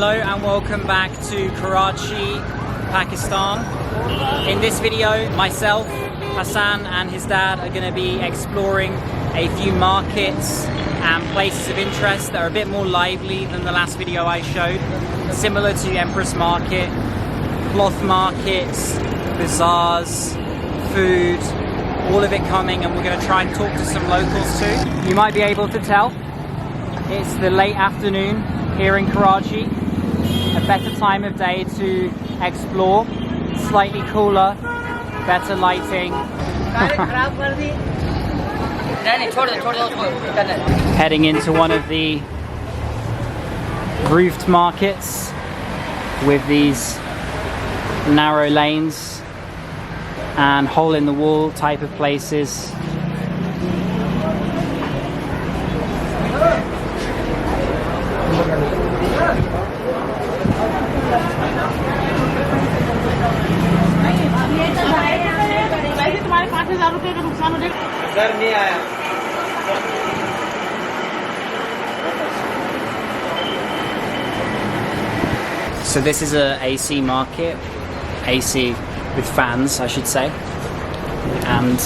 Hello and welcome back to Karachi, Pakistan. In this video, myself, Hassan and his dad are going to be exploring a few markets and places of interest that are a bit more lively than the last video I showed. Similar to Empress Market, cloth markets, bazaars, food, all of it coming, and we're going to try and talk to some locals too. You might be able to tell it's the late afternoon here in Karachi, a better time of day to explore, slightly cooler, better lighting. Heading into one of the roofed markets with these narrow lanes and hole-in-the-wall type of places. So this is a AC market, AC with fans I should say, and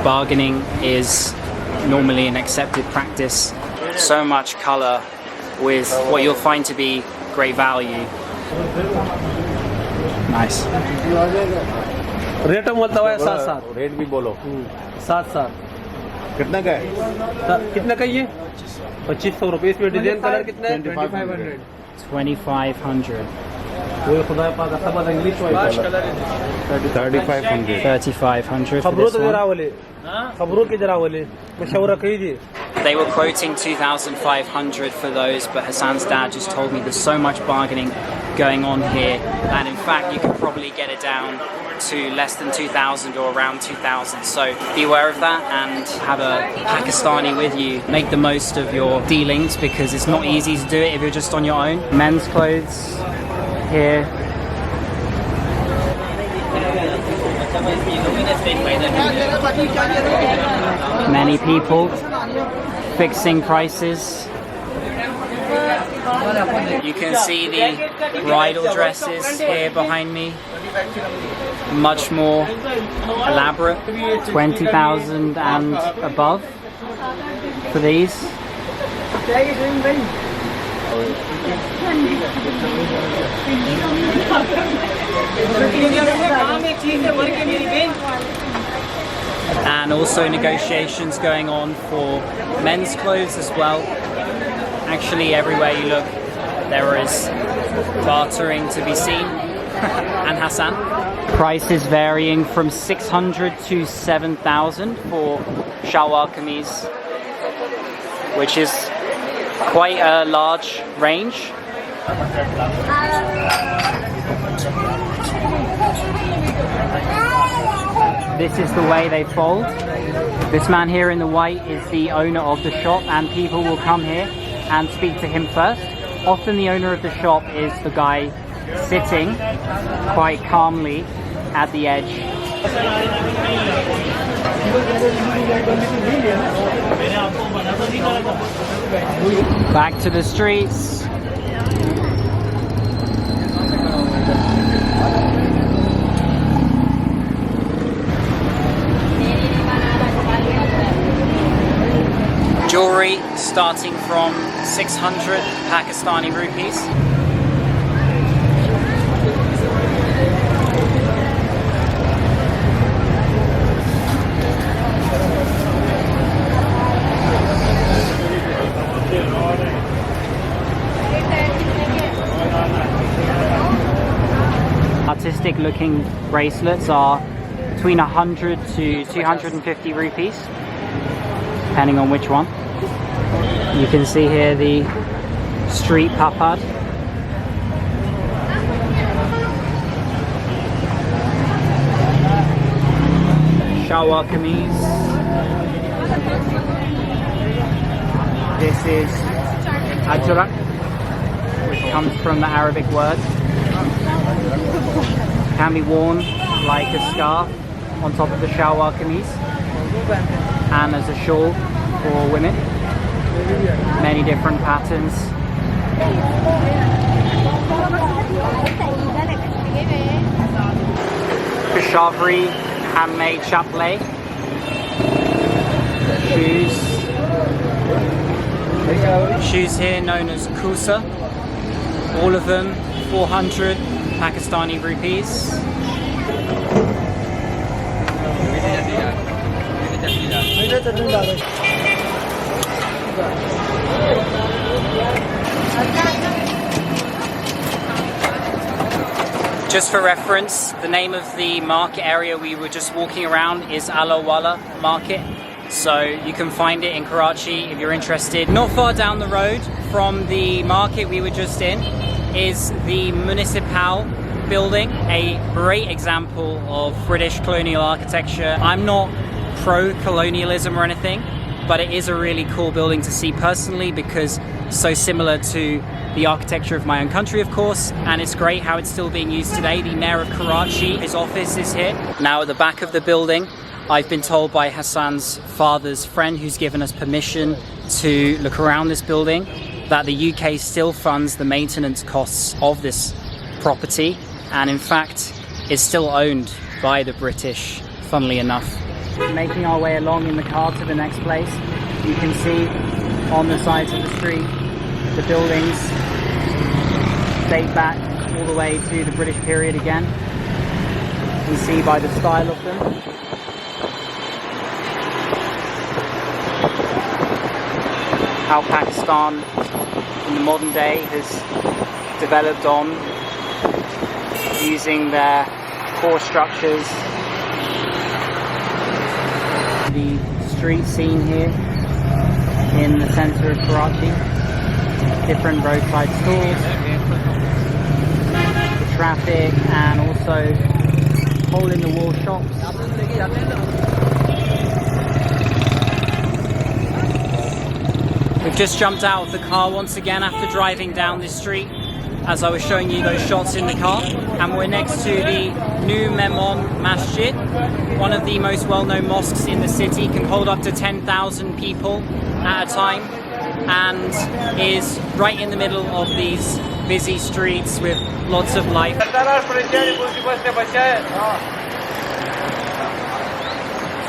bargaining is normally an accepted practice. So much colour with what you'll find to be great value. Nice. Rate बोलता हुआ है 7-7 rate भी बोलो 7-7 कितना का है कितना का ये 2500 रुपए इसमें डिजाइन कलर कितना है 2500 वो खुदा पाक सब इंग्लिश वाइट कलर 3500 खबरों तो जरा वाले खबरों के जरा वाले मशवरा कीजिए. They were quoting 2,500 for those, but Hassan's dad just told me there's so much bargaining going on here, and in fact you can probably get it down to less than 2,000 or around 2,000. So be aware of that and have a Pakistani with you. Make the most of your dealings because it's not easy to do it if you're just on your own. Men's clothes here. Many people fixing prices. You can see the bridal dresses here behind me, much more elaborate, 20,000 and above for these. And also negotiations going on for men's clothes as well. Actually, everywhere you look, there is bartering to be seen. And Hassan. Prices varying from 600 to 7,000 for shalwar kameez, which is quite a large range. This is the way they fold. This man here in the white is the owner of the shop, and people will come here and speak to him first. Often the owner of the shop is the guy sitting quite calmly at the edge. Back to the streets. Jewellery starting from 600 Pakistani rupees. Artistic looking bracelets are between 100 to 250 rupees, depending on which one. You can see here the street papad. Shalwar kameez. This is ajrak, which comes from the Arabic word. Can be worn like a scarf on top of the shalwar kameez and as a shawl for women. Many different patterns. jewellery, handmade chapelet, shoes here known as kusa, all of them 400 Pakistani rupees. Just for reference, the name of the market area we were just walking around is Alawala Market. So you can find it in Karachi if you're interested. Not far down the road from the market we were just in is the Municipal building, a great example of British colonial architecture. I'm not pro-colonialism or anything, but it is a really cool building to see personally because it's so similar to the architecture of my own country, of course, and it's great how it's still being used today. The Mayor of Karachi, his office is here. Now at the back of the building, I've been told by Hassan's father's friend who's given us permission to look around this building that the UK still funds the maintenance costs of this property, and in fact is still owned by the British, funnily enough. Making our way along in the car to the next place, you can see on the sides of the street the buildings date back all the way to the British period again. You can see by the style of them. How Pakistan in the modern day has developed on using their core structures. The street scene here in the center of Karachi, different roadside stores, the traffic, and also hole-in-the-wall shops. We've just jumped out of the car once again after driving down this street, as I was showing you those shots in the car, and we're next to the new Memom Masjid, one of the most well-known mosques in the city, can hold up to 10,000 people at a time, and is right in the middle of these busy streets with lots of life.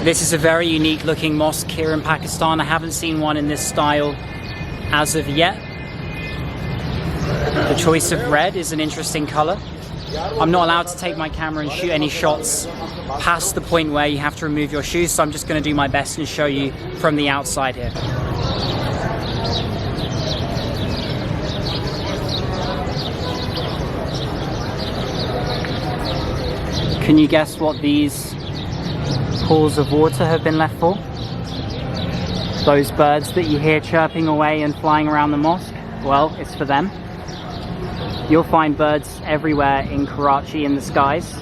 This is a very unique looking mosque here in Pakistan. I haven't seen one in this style as of yet. The choice of red is an interesting color. I'm not allowed to take my camera and shoot any shots past the point where you have to remove your shoes, so I'm just going to do my best and show you from the outside here. Can you guess what these pools of water have been left for? Those birds that you hear chirping away and flying around the mosque, well, it's for them. You'll find birds everywhere in Karachi in the skies.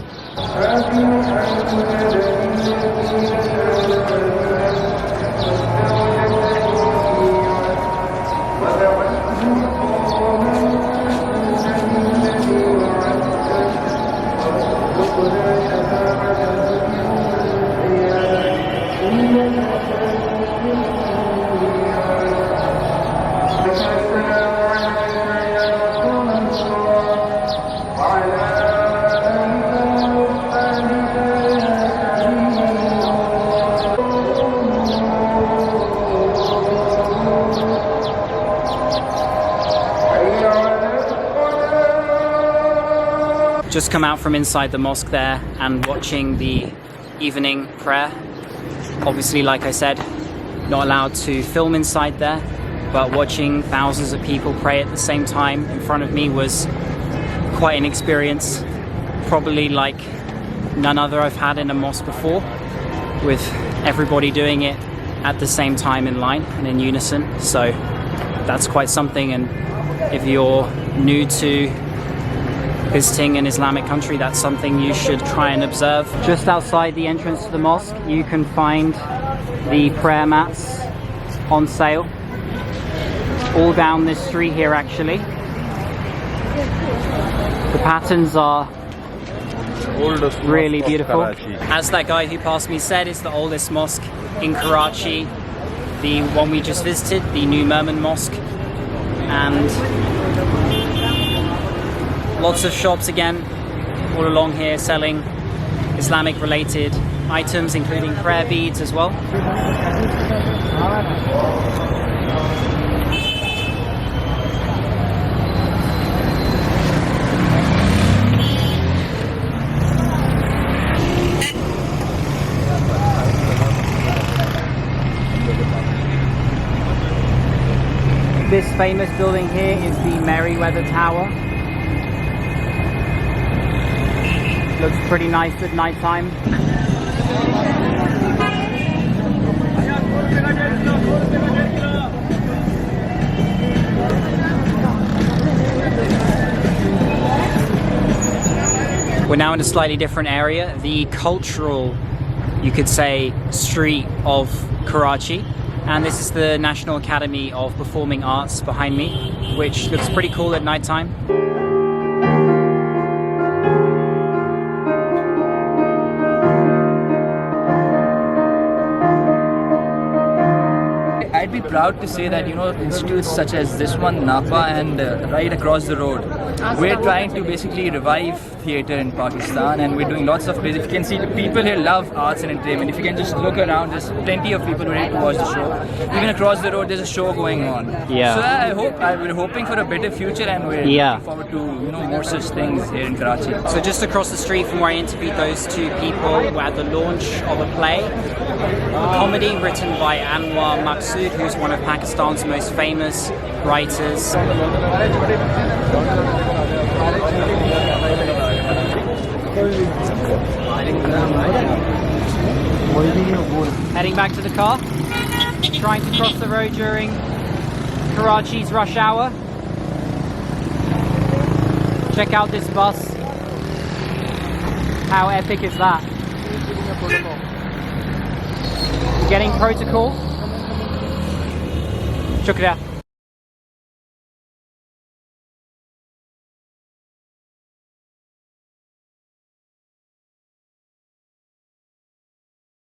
Just come out from inside the mosque there and watching the evening prayer. Obviously, like I said, not allowed to film inside there, but watching thousands of people pray at the same time in front of me was quite an experience, probably like none other I've had in a mosque before, with everybody doing it at the same time in line and in unison. So that's quite something, and if you're new to visiting an Islamic country, that's something you should try and observe. Just outside the entrance to the mosque, you can find the prayer mats on sale. All down this street here, actually. The patterns are really beautiful. As that guy who passed me said, it's the oldest mosque in Karachi. The one we just visited, the new Memom Mosque. And lots of shops again all along here selling Islamic related items, including prayer beads as well. This famous building here is the Merryweather Tower. Looks pretty nice at night time. We're now in a slightly different area, the cultural, you could say, street of Karachi. And this is the National Academy of Performing Arts behind me, which looks pretty cool at night time. I'd be proud to say that, you know, institutes such as this one, Napa, and right across the road, we're trying to basically revive theatre in Pakistan, and we're doing lots of plays. If you can see, the people here love arts and entertainment. If you can just look around, there's plenty of people ready to watch the show. Even across the road, there's a show going on. Yeah. So we're hoping for a better future, and we're looking forward to, you know, more such things here in Karachi. So just across the street from where I interviewed those two people, we're at the launch of a play, a comedy written by Anwar Maqsood, who's one of Pakistan's most famous writers. Heading back to the car, trying to cross the road during Karachi's rush hour. Check out this bus. How epic is that? Getting protocol. Shukriya.